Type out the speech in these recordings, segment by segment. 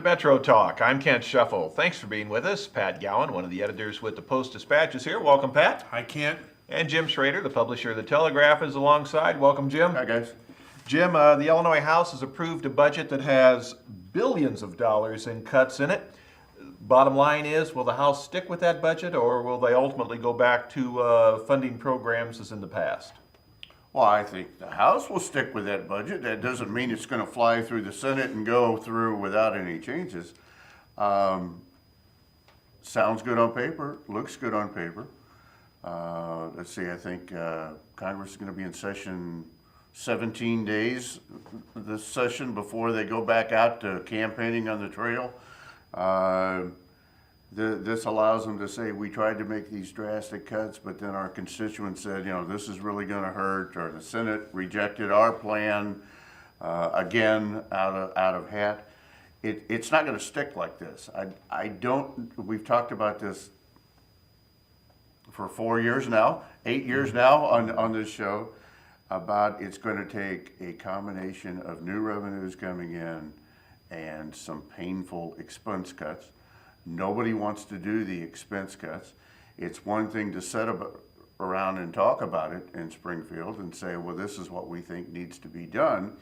Metro Talk. I'm Kent Shuffle. Thanks for being with us. Pat Gowan, one of the editors with the Post-Dispatch, is here. Welcome, Pat. Hi, Kent. And Jim Schrader, the publisher of the Telegraph, is alongside. Welcome, Jim. Hi, guys. Jim, the Illinois House has approved a budget that has billions of dollars in cuts in it. Bottom line is, will the House stick with that budget, or will they ultimately go back to funding programs as in the past? Well, I think the House will stick with that budget. That doesn't mean it's going to fly through the Senate and go through without any changes. Sounds good on paper, looks good on paper. Let's see, I think Congress is going to be in session 17 days this session before they go back out to campaigning on the trail. This allows them to say, we tried to make these drastic cuts, but then our constituents said, this is really going to hurt, or the Senate rejected our plan, again, out of hat. It's not going to stick like this. We've talked about this for 4 years now, 8 years now on this show, about it's going to take a combination of new revenues coming in and some painful expense cuts. Nobody wants to do the expense cuts. It's one thing to sit around and talk about it in Springfield and say, well, this is what we think needs to be done.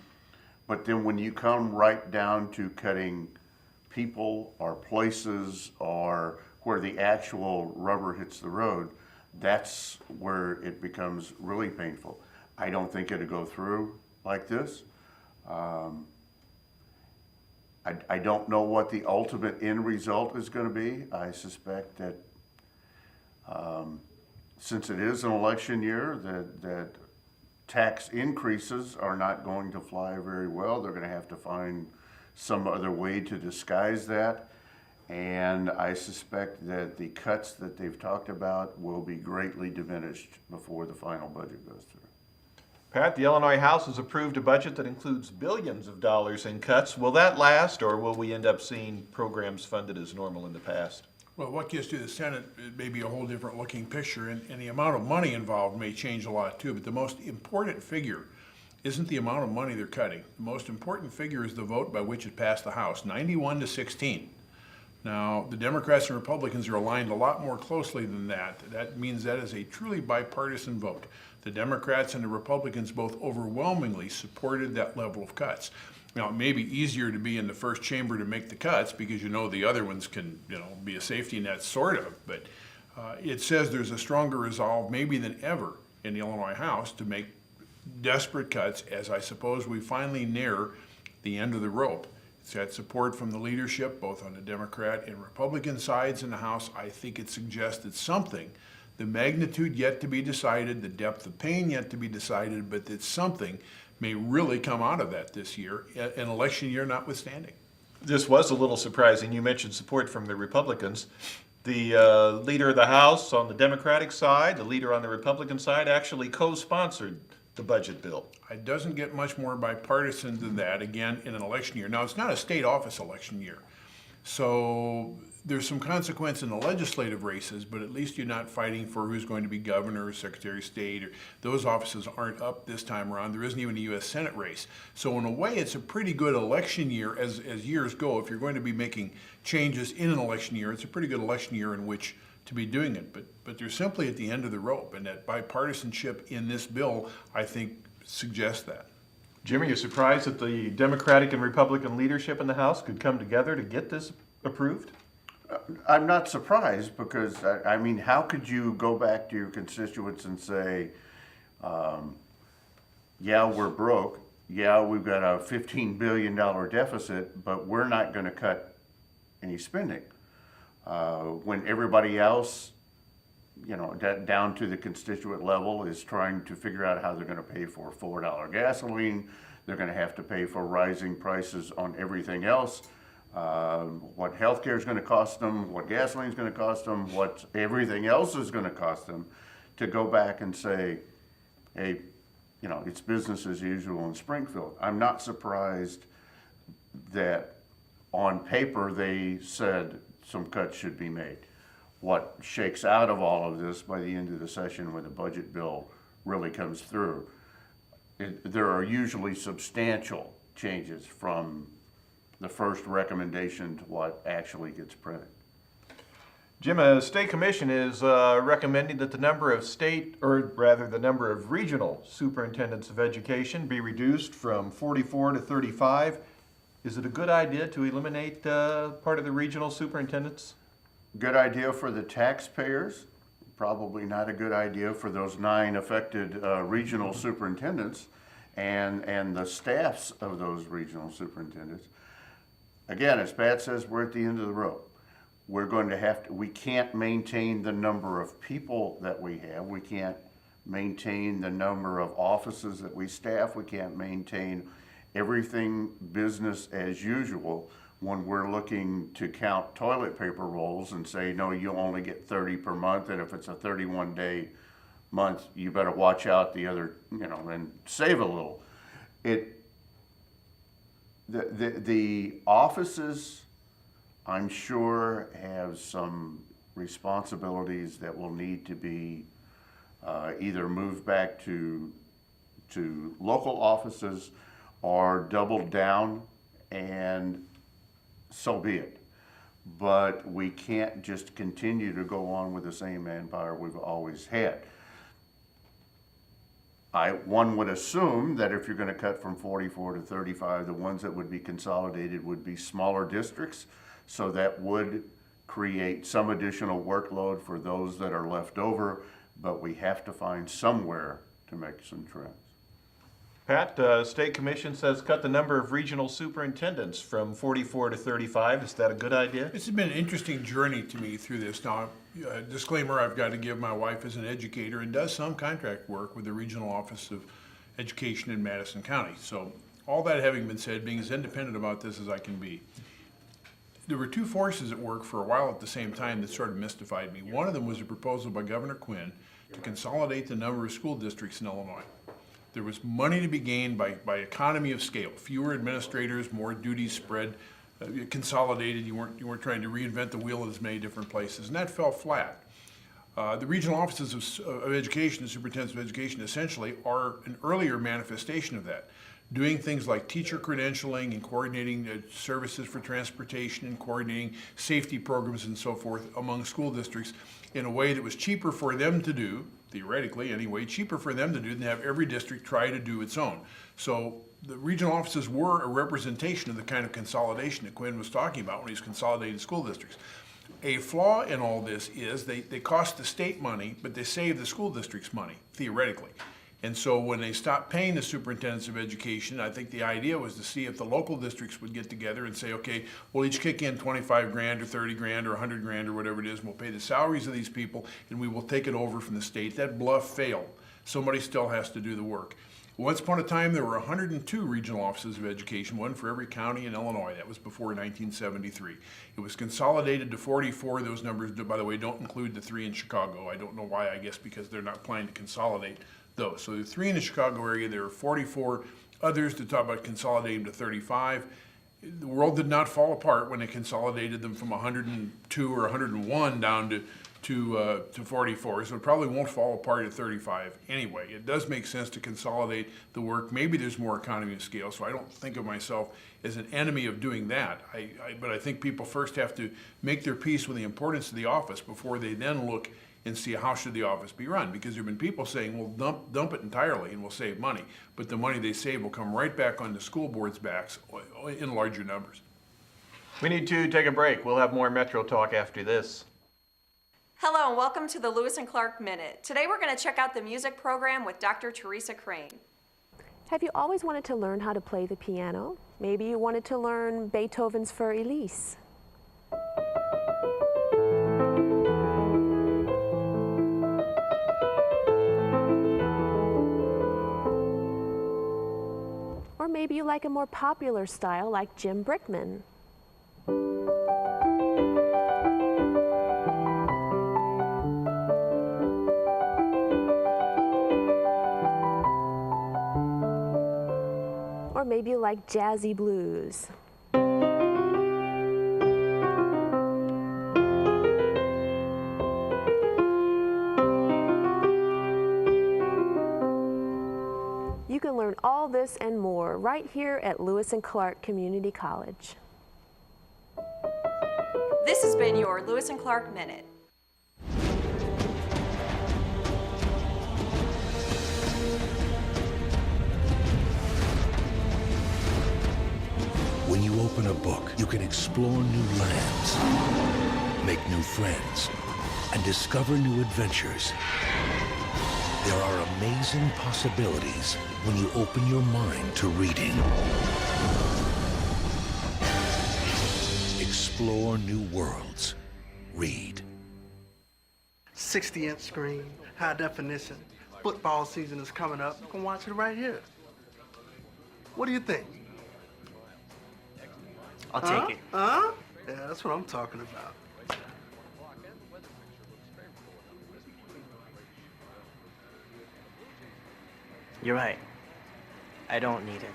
But then when you come right down to cutting people or places or where the actual rubber hits the road, that's where it becomes really painful. I don't think it'll go through like this. I don't know what the ultimate end result is going to be. I suspect that since it is an election year, that tax increases are not going to fly very well. They're going to have to find some other way to disguise that. And I suspect that the cuts that they've talked about will be greatly diminished before the final budget goes through. Pat, the Illinois House has approved a budget that includes billions of dollars in cuts. Will that last, or will we end up seeing programs funded as normal in the past? Well, what gets to the Senate, it may be a whole different looking picture, and the amount of money involved may change a lot too, but the most important figure isn't the amount of money they're cutting. The most important figure is the vote by which it passed the House, 91-16. Now, the Democrats and Republicans are aligned a lot more closely than that. That means that is a truly bipartisan vote. The Democrats and the Republicans both overwhelmingly supported that level of cuts. Now, it may be easier to be in the first chamber to make the cuts because the other ones can, be a safety net, sort of. But it says there's a stronger resolve, maybe than ever, in the Illinois House to make desperate cuts, as I suppose we finally near the end of the rope. It's had support from the leadership, both on the Democrat and Republican sides in the House. I think it suggested something. The magnitude yet to be decided, the depth of pain yet to be decided, but that something may really come out of that this year, an election year notwithstanding. This was a little surprising. You mentioned support from the Republicans. The leader of the House on the Democratic side, the leader on the Republican side, actually co-sponsored the budget bill. It doesn't get much more bipartisan than that, again, in an election year. Now, it's not a state office election year, so there's some consequence in the legislative races, but at least you're not fighting for who's going to be governor or secretary of state, or those offices aren't up this time around. There isn't even a U.S. Senate race. So in a way, it's a pretty good election year as years go. If you're going to be making changes in an election year, it's a pretty good election year in which to be doing it. But they're simply at the end of the rope, and that bipartisanship in this bill, I think, suggests that. Jim, are you surprised that the Democratic and Republican leadership in the House could come together to get this approved? I'm not surprised because, how could you go back to your constituents and say, yeah, we're broke, yeah, we've got a $15 billion deficit, but we're not going to cut any spending. When everybody else, down to the constituent level is trying to figure out how they're going to pay for $4 gasoline, they're going to have to pay for rising prices on everything else. What healthcare is going to cost them, what gasoline is going to cost them, what everything else is going to cost them, to go back and say, hey, it's business as usual in Springfield. I'm not surprised that on paper they said some cuts should be made. What shakes out of all of this by the end of the session when the budget bill really comes through, there are usually substantial changes from the first recommendation to what actually gets printed. Jim, a state commission is recommending that the number of state, or rather the number of regional superintendents of education be reduced from 44 to 35. Is it a good idea to eliminate part of the regional superintendents? Good idea for the taxpayers, probably not a good idea for those 9 affected regional superintendents and the staffs of those regional superintendents. Again, as Pat says, we're at the end of the road. We're going to have to, we can't maintain the number of people that we have. We can't maintain the number of offices that we staff. We can't maintain everything business as usual when we're looking to count toilet paper rolls and say, no, you only get 30 per month, and if it's a 31-day month, you better watch out the other, and save a little. The offices, I'm sure, have some responsibilities that will need to be either moved back to local offices or doubled down, and so be it. But we can't just continue to go on with the same manpower we've always had. One would assume that if you're going to cut from 44 to 35, the ones that would be consolidated would be smaller districts, so that would create some additional workload for those that are left over, but we have to find somewhere to make some trends. Pat, State Commission says cut the number of regional superintendents from 44 to 35. Is that a good idea? It's been an interesting journey to me through this. Now, disclaimer I've got to give, my wife is an educator and does some contract work with the Regional Office of Education in Madison County. So all that having been said, being as independent about this as I can be, there were 2 forces at work for a while at the same time that sort of mystified me. One of them was a proposal by Governor Quinn to consolidate the number of school districts in Illinois. There was money to be gained by economy of scale. Fewer administrators, more duties spread, consolidated. You weren't trying to reinvent the wheel in as many different places, and that fell flat. The regional offices of education, the superintendents of education, essentially are an earlier manifestation of that. Doing things like teacher credentialing and coordinating services for transportation and coordinating safety programs and so forth among school districts in a way that was cheaper for them to do, theoretically anyway, cheaper for them to do than have every district try to do its own. So the regional offices were a representation of the kind of consolidation that Quinn was talking about when he's consolidating school districts. A flaw in all this is they cost the state money, but they save the school districts money, theoretically. And so when they stopped paying the superintendents of education, I think the idea was to see if the local districts would get together and say, okay, we'll each kick in 25 grand or 30 grand or 100 grand or whatever it is, and we'll pay the salaries of these people, and we will take it over from the state. That bluff failed. Somebody still has to do the work. Once upon a time, there were 102 regional offices of education, one for every county in Illinois. That was before 1973. It was consolidated to 44. Those numbers, by the way, don't include the 3 in Chicago. I don't know why, I guess because they're not planning to consolidate those. So there are 3 in the Chicago area. There are 44 others to talk about consolidating to 35. The world did not fall apart when they consolidated them from 102 or 101 down to 44, so it probably won't fall apart at 35 anyway. It does make sense to consolidate the work. Maybe there's more economy of scale, so I don't think of myself as an enemy of doing that. But I think people first have to make their peace with the importance of the office before they then look and see how should the office be run. Because there have been people saying, well, dump it entirely and we'll save money. But the money they save will come right back on the school board's backs in larger numbers. We need to take a break. We'll have more Metro Talk after this. Hello and welcome to the Lewis and Clark Minute. Today we're going to check out the music program with Dr. Teresa Crane. Have you always wanted to learn how to play the piano? Maybe you wanted to learn Beethoven's Für Elise. Or maybe you like a more popular style like Jim Brickman. Or maybe you like jazzy blues. You can learn all this and more right here at Lewis and Clark Community College. This has been your Lewis and Clark Minute. When you open a book, you can explore new lands, make new friends, and discover new adventures. There are amazing possibilities when you open your mind to reading. Explore new worlds. Read. 60-inch screen, high definition. Football season is coming up. You can watch it right here. What do you think? I'll take it. Huh? Yeah, that's what I'm talking about. You're right. I don't need it.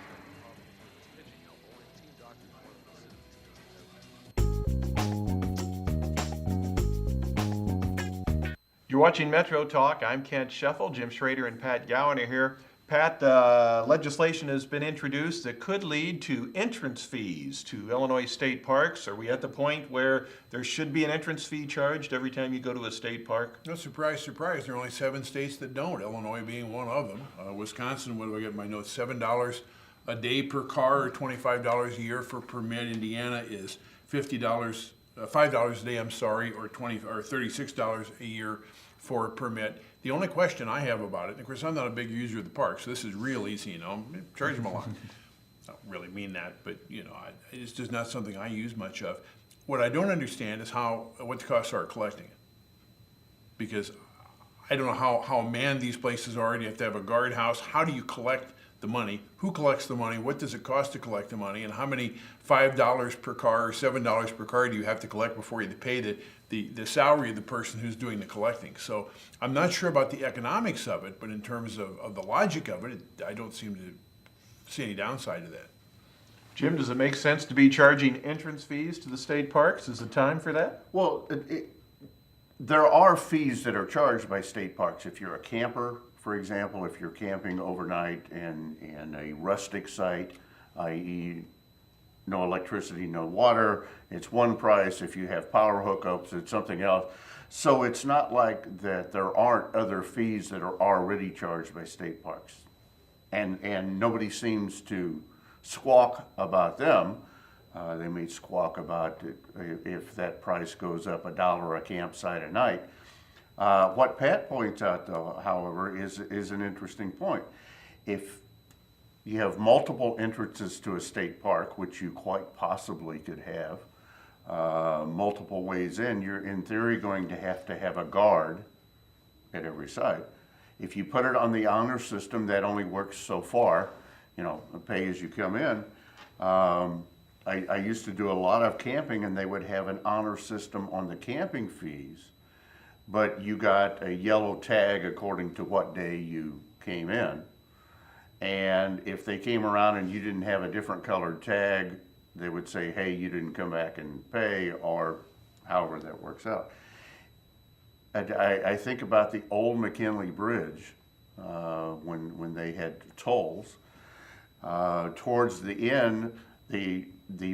You're watching Metro Talk. I'm Kent Scheffel. Jim Schrader and Pat Gowan are here. Pat, legislation has been introduced that could lead to entrance fees to Illinois state parks. Are we at the point where there should be an entrance fee charged every time you go to a state park? No, surprise, surprise, there are only 7 states that don't, Illinois being one of them. Wisconsin, what do I get in my notes, $7 a day per car, or $25 a year for permit. Indiana is $5 a day, I'm sorry, or $36 a year for a permit. The only question I have about it, and of course I'm not a big user of the park, so this is real easy, you know, charge them a lot. I don't really mean that, but you know, it's just not something I use much of. What I don't understand is what the costs are of collecting it. Because I don't know how manned these places are. Do you have to have a guardhouse? How do you collect the money? Who collects the money? What does it cost to collect the money? And how many $5 per car or $7 per car do you have to collect before you pay the salary of the person who's doing the collecting? So I'm not sure about the economics of it, but in terms of the logic of it, I don't seem to see any downside to that. Jim, does it make sense to be charging entrance fees to the state parks? Is it time for that? Well, there are fees that are charged by state parks. If you're a camper, for example, if you're camping overnight in a rustic site, i.e. no electricity, no water, it's one price. If you have power hookups, it's something else. So it's not like that there aren't other fees that are already charged by state parks. And nobody seems to squawk about them. They may squawk about it if that price goes up $1 a campsite a night. What Pat points out, though, however, is an interesting point. If you have multiple entrances to a state park, which you quite possibly could have, multiple ways in, you're in theory going to have a guard at every site. If you put it on the honor system, that only works so far, you know, pay as you come in. I used to do a lot of camping, and they would have an honor system on the camping fees, but you got a yellow tag according to what day you came in. And if they came around and you didn't have a different colored tag, they would say, hey, you didn't come back and pay, or however that works out. I think about the old McKinley Bridge when they had tolls. Towards the end, the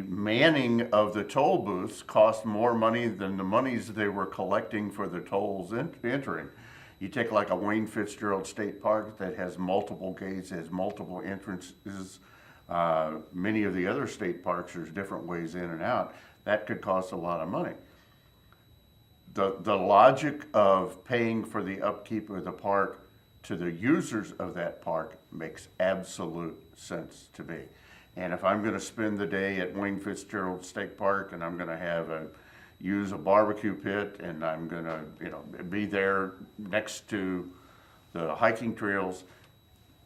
manning of the toll booths cost more money than the monies they were collecting for the tolls entering. You take like a Wayne Fitzgerald State Park that has multiple gates, has multiple entrances. Many of the other state parks, there's different ways in and out. That could cost a lot of money. The logic of paying for the upkeep of the park to the users of that park makes absolute sense to me. And if I'm going to spend the day at Wayne Fitzgerald State Park and I'm going to use a barbecue pit and I'm going to be there next to the hiking trails,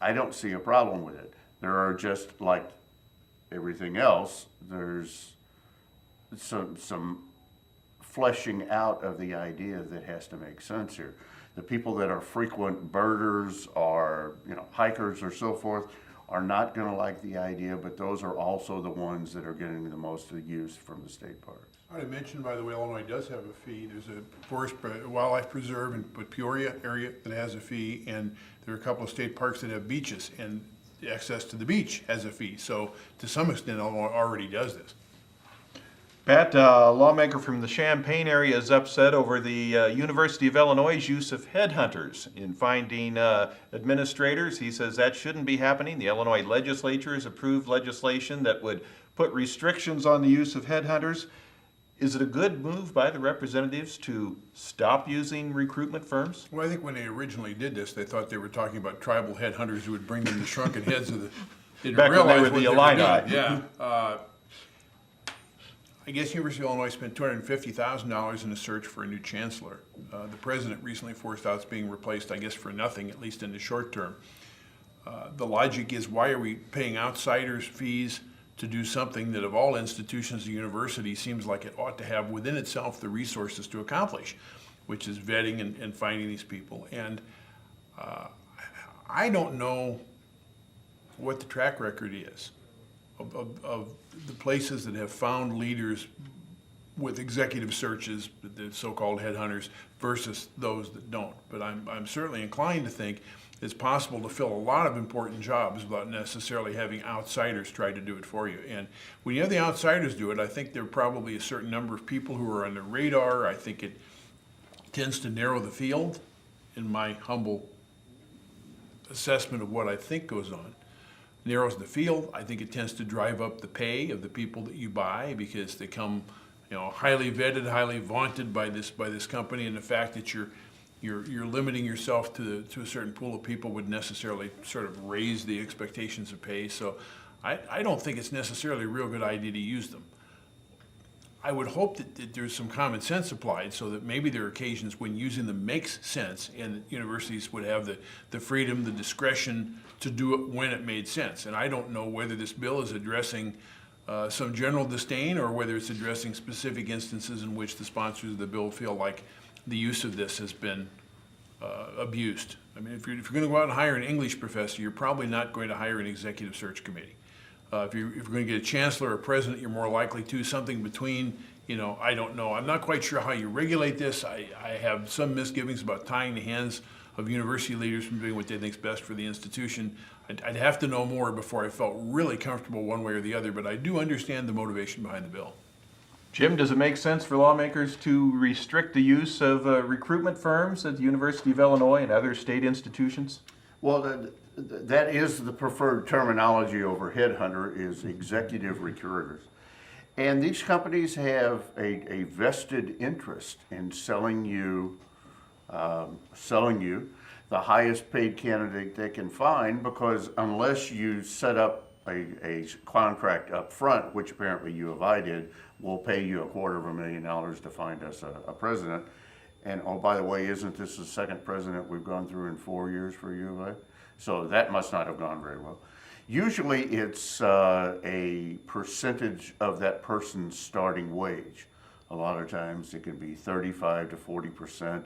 I don't see a problem with it. There are, just like everything else, there's some fleshing out of the idea that has to make sense here. The people that are frequent birders or hikers or so forth are not going to like the idea, but those are also the ones that are getting the most of the use from the state parks. I would mention, by the way, Illinois does have a fee. There's a wildlife preserve in Peoria area that has a fee, and there are a couple of state parks that have beaches, and access to the beach has a fee. So to some extent, Illinois already does this. Pat, a lawmaker from the Champaign area is upset over the University of Illinois' use of headhunters in finding administrators. He says that shouldn't be happening. The Illinois legislature has approved legislation that would put restrictions on the use of headhunters. Is it a good move by the representatives to stop using recruitment firms? Well, I think when they originally did this, they thought they were talking about tribal headhunters who would bring them the shrunken heads of the. Didn't Back when they realize were what the were Illini. doing. Yeah. I guess University of Illinois spent $250,000 in a search for a new chancellor. The president recently forced out it's being replaced, I guess, for nothing, at least in the short term. The logic is, why are we paying outsiders fees to do something that of all institutions, the university seems like it ought to have within itself the resources to accomplish, which is vetting and finding these people. And I don't know what the track record is of the places that have found leaders with executive searches, the so-called headhunters, versus those that don't. But I'm certainly inclined to think it's possible to fill a lot of important jobs without necessarily having outsiders try to do it for you. And when you have the outsiders do it, I think there are probably a certain number of people who are on the radar. I think it tends to narrow the field, in my humble assessment of what I think goes on. Narrows the field. I think it tends to drive up the pay of the people that you buy, because they come, highly vetted, highly vaunted by this company, and the fact that you're limiting yourself to a certain pool of people would necessarily sort of raise the expectations of pay. So I don't think it's necessarily a real good idea to use them. I would hope that there's some common sense applied, so that maybe there are occasions when using them makes sense, and universities would have the freedom, the discretion to do it when it made sense. And I don't know whether this bill is addressing some general disdain, or whether it's addressing specific instances in which the sponsors of the bill feel like the use of this has been abused. I mean, if you're going to go out and hire an English professor, you're probably not going to hire an executive search committee. If you're going to get a chancellor or president, you're more likely to something between. I don't know. I'm not quite sure how you regulate this. I have some misgivings about tying the hands of university leaders from doing what they think is best for the institution. I'd have to know more before I felt really comfortable one way or the other, but I do understand the motivation behind the bill. Jim, does it make sense for lawmakers to restrict the use of recruitment firms at the University of Illinois and other state institutions? Well, that is the preferred terminology over headhunter, is executive recruiters. And these companies have a vested interest in selling you the highest paid candidate they can find, because unless you set up a contract up front, which apparently U of I did, we'll pay you $250,000 to find us a president. And oh, by the way, isn't this the second president we've gone through in 4 years for U of I? So that must not have gone very well. Usually it's a percentage of that person's starting wage. A lot of times it can be 35 to 40%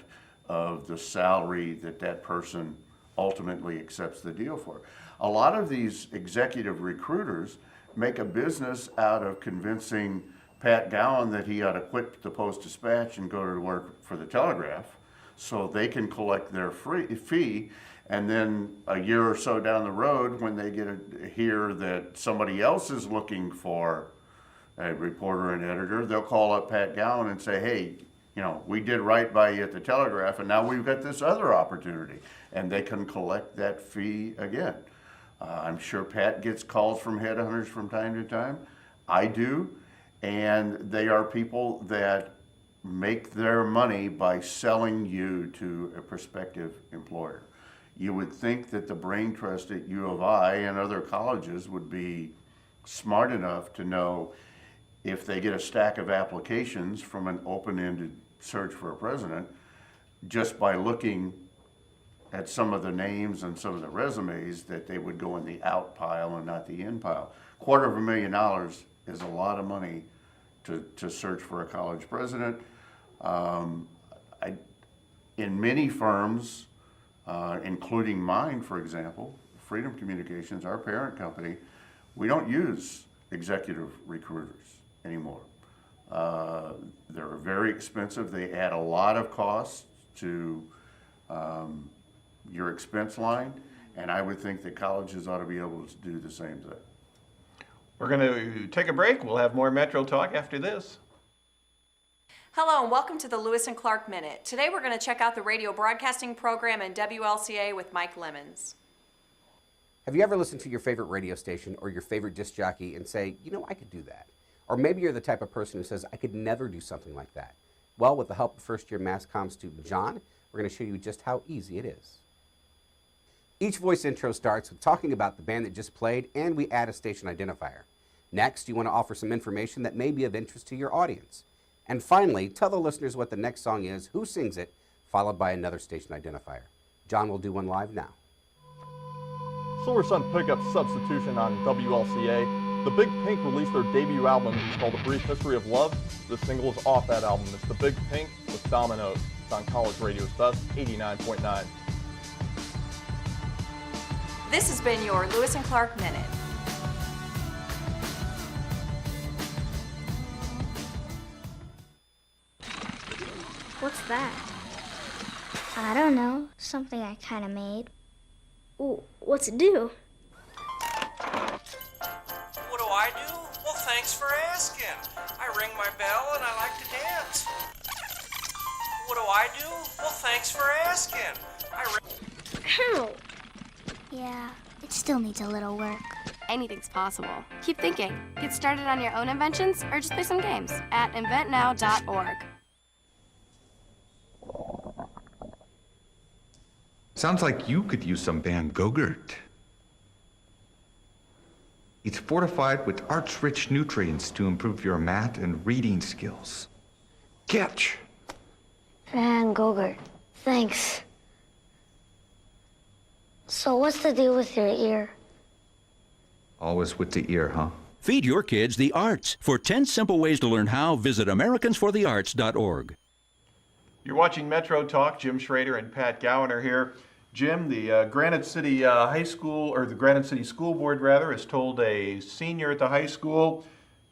of the salary that person ultimately accepts the deal for. A lot of these executive recruiters make a business out of convincing Pat Gowan that he ought to quit the Post-Dispatch and go to work for the Telegraph, so they can collect their fee. And then a year or so down the road, when they hear that somebody else is looking for a reporter and editor, they'll call up Pat Gowan and say, hey, we did right by you at the Telegraph, and now we've got this other opportunity. And they can collect that fee again. I'm sure Pat gets calls from headhunters from time to time. I do. And they are people that make their money by selling you to a prospective employer. You would think that the brain trust at U of I and other colleges would be smart enough to know, if they get a stack of applications from an open-ended search for a president, just by looking at some of the names and some of the resumes, that they would go in the out pile and not the in pile. $250,000 is a lot of money to search for a college president. In many firms, including mine, for example, Freedom Communications, our parent company, we don't use executive recruiters anymore. They're very expensive. They add a lot of costs to your expense line, and I would think that colleges ought to be able to do the same thing. We're going to take a break. We'll have more Metro Talk after this. Hello and welcome to the Lewis and Clark Minute. Today we're going to check out the radio broadcasting program in WLCA with Mike Lemons. Have you ever listened to your favorite radio station or your favorite disc jockey and say, you know, I could do that? Or maybe you're the type of person who says, I could never do something like that. Well, with the help of first-year mass comm student John, we're going to show you just how easy it is. Each voice intro starts with talking about the band that just played, and we add a station identifier. Next, you want to offer some information that may be of interest to your audience. And finally, tell the listeners what the next song is, who sings it, followed by another station identifier. John will do one live now. Silver Sun Pickup Substitution on WLCA. The Big Pink released their debut album called A Brief History of Love. The single is off that album. It's The Big Pink with Dominoes. It's on College Radio's Best 89.9. This has been your Lewis and Clark Minute. What's that? I don't know. Something I kind of made. Ooh, what's it do? What do I do? Well, thanks for asking. I ring my bell and I like to dance. What do I do? Well, thanks for asking. Ow! Yeah, it still needs a little work. Anything's possible. Keep thinking. Get started on your own inventions or just play some games at inventnow.org. Sounds like you could use some Van Gogurt. It's fortified with arts-rich nutrients to improve your math and reading skills. Catch! Van Gogurt, thanks. So what's the deal with your ear? Always with the ear, huh? Feed your kids the arts. For 10 simple ways to learn how, visit AmericansForTheArts.org. You're watching Metro Talk. Jim Schrader and Pat Gowan are here. Jim, the Granite City High School, or the Granite City School Board rather, has told a senior at the high school,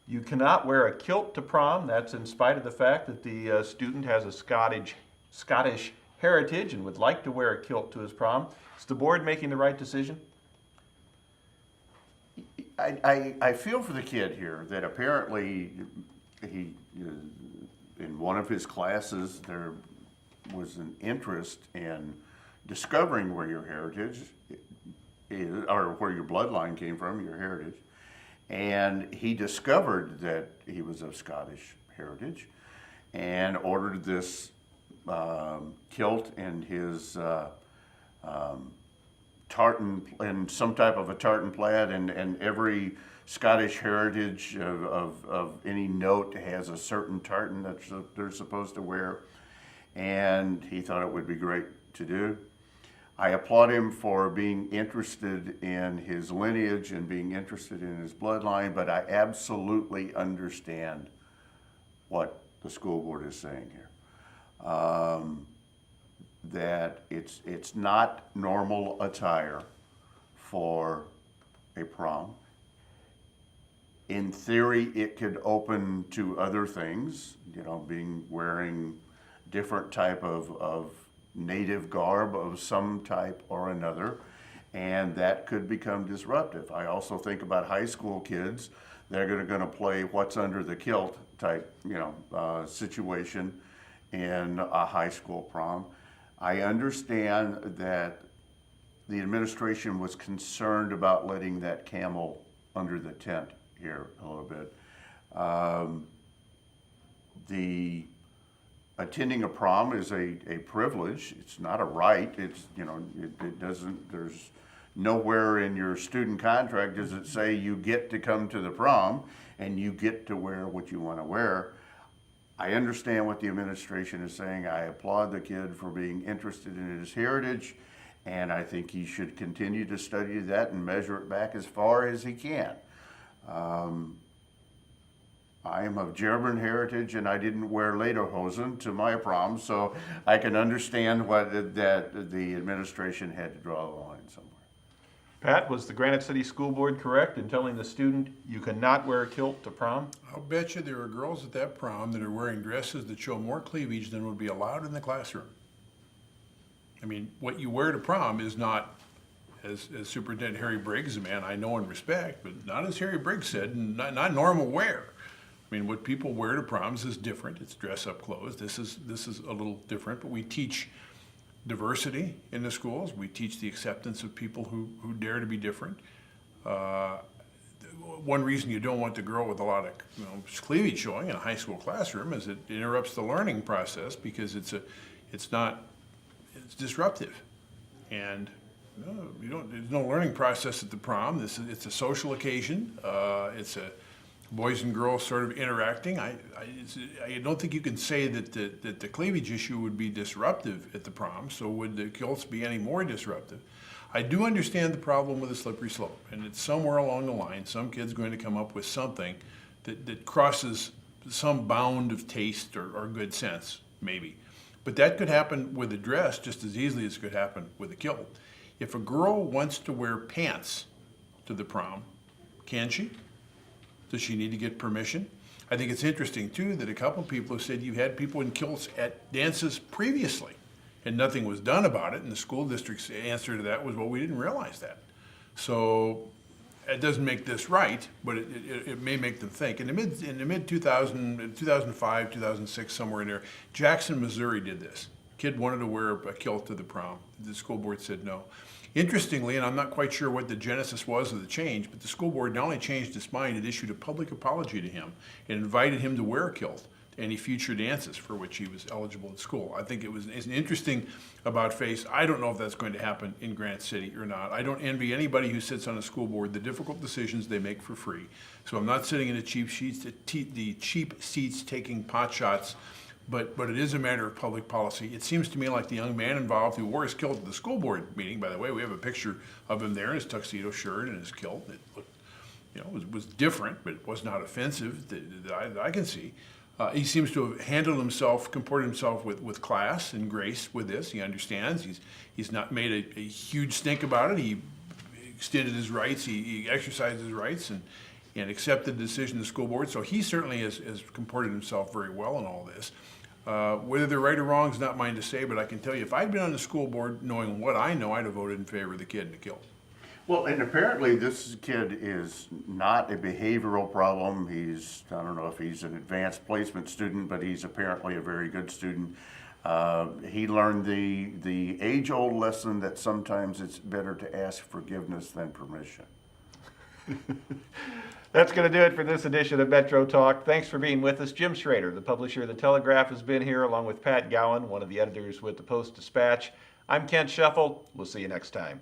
you cannot wear a kilt to prom. That's in spite of the fact that the student has a Scottish heritage and would like to wear a kilt to his prom. Is the board making the right decision? I feel for the kid here that apparently he, in one of his classes, there was an interest in discovering where your heritage is, or where your bloodline came from, your heritage. And he discovered that he was of Scottish heritage and ordered this kilt and his tartan, and some type of a tartan plaid, and every Scottish heritage of any note has a certain tartan that they're supposed to wear, and he thought it would be great to do. I applaud him for being interested in his lineage and being interested in his bloodline, but I absolutely understand what the school board is saying here. That it's not normal attire for a prom. In theory, it could open to other things, you know, wearing different type of native garb of some type or another, and that could become disruptive. I also think about high school kids. They're going to play what's under the kilt type, situation in a high school prom. I understand that the administration was concerned about letting that camel under the tent here a little bit. The attending a prom is a privilege. It's not a right. It's, it doesn't, there's nowhere in your student contract does it say you get to come to the prom and you get to wear what you want to wear. I understand what the administration is saying. I applaud the kid for being interested in his heritage, and I think he should continue to study that and measure it back as far as he can. I am of German heritage, and I didn't wear lederhosen to my prom, so I can understand that the administration had to draw the line somewhere. Pat, was the Granite City School Board correct in telling the student you cannot wear a kilt to prom? I'll bet you there are girls at that prom that are wearing dresses that show more cleavage than would be allowed in the classroom. I mean, what you wear to prom is not, as Superintendent Harry Briggs, a man I know and respect, but not as Harry Briggs said, and not normal wear. I mean, what people wear to proms is different. It's dress-up clothes. This is a little different, but we teach diversity in the schools. We teach the acceptance of people who dare to be different. One reason you don't want the girl with a lot of cleavage showing in a high school classroom is it interrupts the learning process because it's disruptive, and there's no learning process at the prom. It's a social occasion. It's a boys and girls sort of interacting. I don't think you can say that the cleavage issue would be disruptive at the prom. So would the kilts be any more disruptive? I do understand the problem with the slippery slope, and it's somewhere along the line, some kid's going to come up with something that crosses some bound of taste or good sense, maybe. But that could happen with a dress just as easily as it could happen with a kilt. If a girl wants to wear pants to the prom, can she? Does she need to get permission? I think it's interesting, too, that a couple people have said you've had people in kilts at dances previously, and nothing was done about it, and the school district's answer to that was, well, we didn't realize that. So it doesn't make this right, but it may make them think. In the mid 2005, 2006, somewhere in there, Jackson, Missouri did this. Kid wanted to wear a kilt to the prom. The school board said no. Interestingly, and I'm not quite sure what the genesis was of the change, but the school board not only changed its mind, it issued a public apology to him and invited him to wear a kilt to any future dances for which he was eligible at school. I think it's an interesting about face. I don't know if that's going to happen in Grant City or not. I don't envy anybody who sits on a school board the difficult decisions they make for free. So I'm not sitting in the cheap seats taking pot shots. But it is a matter of public policy. It seems to me like the young man involved who wore his kilt at the school board meeting, by the way, we have a picture of him there in his tuxedo shirt and his kilt. It looked, was different, but it was not offensive that I can see. He seems to have comported himself with class and grace with this. He understands. He's not made a huge stink about it. He extended his rights. He exercised his rights and accepted the decision of the school board. So he certainly has comported himself very well in all this. Whether they're right or wrong is not mine to say, but I can tell you if I'd been on the school board knowing what I know, I'd have voted in favor of the kid in the kilt. Well, and apparently this kid is not a behavioral problem. I don't know if he's an advanced placement student, but he's apparently a very good student. He learned the age-old lesson that sometimes it's better to ask forgiveness than permission. That's going to do it for this edition of Metro Talk. Thanks for being with us. Jim Schrader, the publisher of The Telegraph, has been here, along with Pat Gowan, one of the editors with the Post-Dispatch. I'm Kent Scheffel. We'll see you next time.